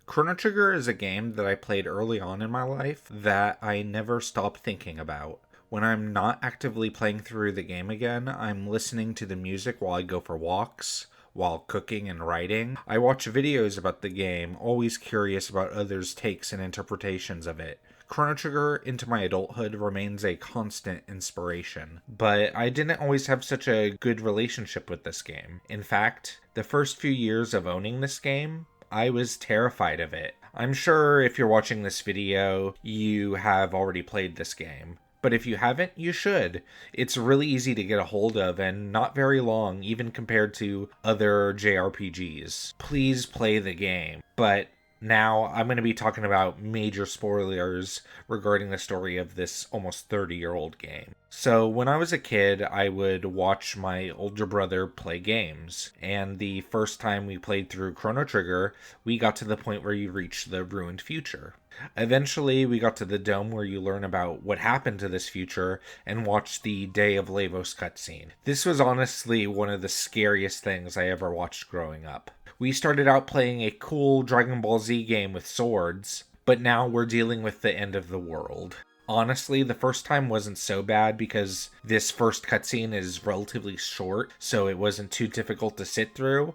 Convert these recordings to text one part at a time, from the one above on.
Chrono Trigger is a game that I played early on in my life that I never stopped thinking about. When I'm not actively playing through the game again, I'm listening to the music while I go for walks, while cooking and writing. I watch videos about the game, always curious about others' takes and interpretations of it. Chrono Trigger into my adulthood remains a constant inspiration, but I didn't always have such a good relationship with this game. In fact, the first few years of owning this game, I was terrified of it. I'm sure if you're watching this video, you have already played this game. But if you haven't, you should. It's really easy to get a hold of and not very long, even compared to other JRPGs. Please play the game. But now I'm going to be talking about major spoilers regarding the story of this almost 30-year-old game. So when I was a kid, I would watch my older brother play games. And the first time we played through Chrono Trigger, we got to the point where you reach the ruined future. Eventually, we got to the dome where you learn about what happened to this future and watch the Day of Lavos cutscene. This was honestly one of the scariest things I ever watched growing up. We started out playing a cool Dragon Ball Z game with swords, but now we're dealing with the end of the world. Honestly, the first time wasn't so bad because this first cutscene is relatively short, so it wasn't too difficult to sit through.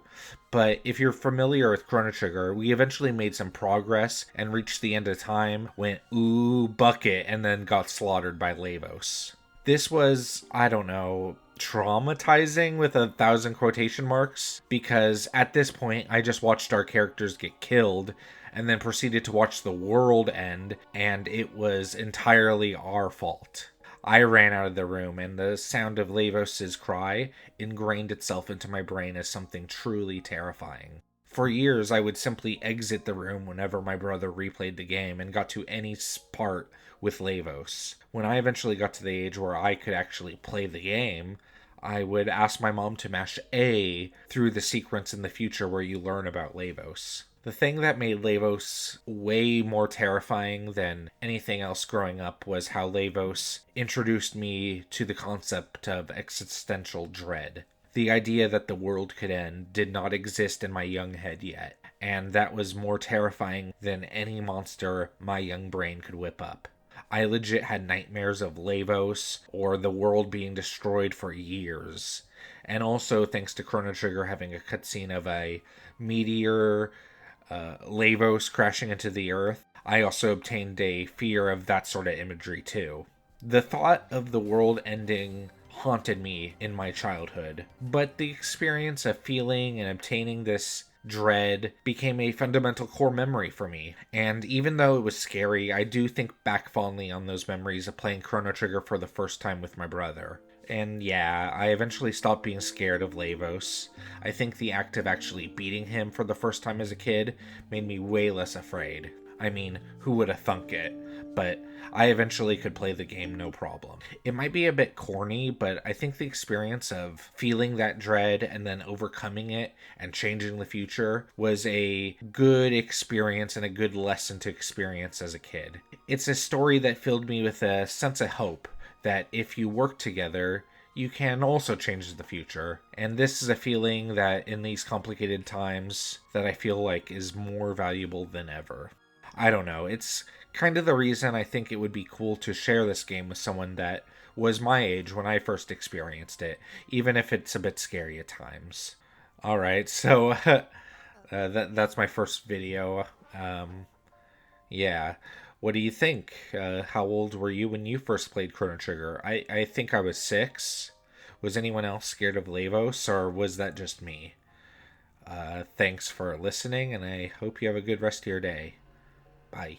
But if you're familiar with Chrono Trigger, we eventually made some progress and reached the end of time, went ooh bucket, and then got slaughtered by Lavos. This was, I don't know, traumatizing with 1,000 quotation marks, because at this point I just watched our characters get killed and then proceeded to watch the world end, and it was entirely our fault. I ran out of the room, and the sound of Lavos' cry ingrained itself into my brain as something truly terrifying. For years, I would simply exit the room whenever my brother replayed the game and got to any part with Lavos. When I eventually got to the age where I could actually play the game, I would ask my mom to mash A through the sequence in the future where you learn about Lavos. The thing that made Lavos way more terrifying than anything else growing up was how Lavos introduced me to the concept of existential dread. The idea that the world could end did not exist in my young head yet, and that was more terrifying than any monster my young brain could whip up. I legit had nightmares of Lavos or the world being destroyed for years. And also, thanks to Chrono Trigger having a cutscene of a meteor Lavos crashing into the earth, I also obtained a fear of that sort of imagery too. The thought of the world ending haunted me in my childhood, but the experience of feeling and obtaining this dread became a fundamental core memory for me. And even though it was scary, I do think back fondly on those memories of playing Chrono Trigger for the first time with my brother. And yeah, I eventually stopped being scared of Lavos. I think the act of actually beating him for the first time as a kid made me way less afraid. I mean, who would have thunk it? But I eventually could play the game no problem. It might be a bit corny, but I think the experience of feeling that dread and then overcoming it and changing the future was a good experience and a good lesson to experience as a kid. It's a story that filled me with a sense of hope that if you work together, you can also change the future. And this is a feeling that in these complicated times that I feel like is more valuable than ever. I don't know, it's kind of the reason I think it would be cool to share this game with someone that was my age when I first experienced it, even if it's a bit scary at times. Alright, so that's my first video. Yeah. What do you think? How old were you when you first played Chrono Trigger? I think I was 6. Was anyone else scared of Lavos, or was that just me? Thanks for listening, and I hope you have a good rest of your day. Bye.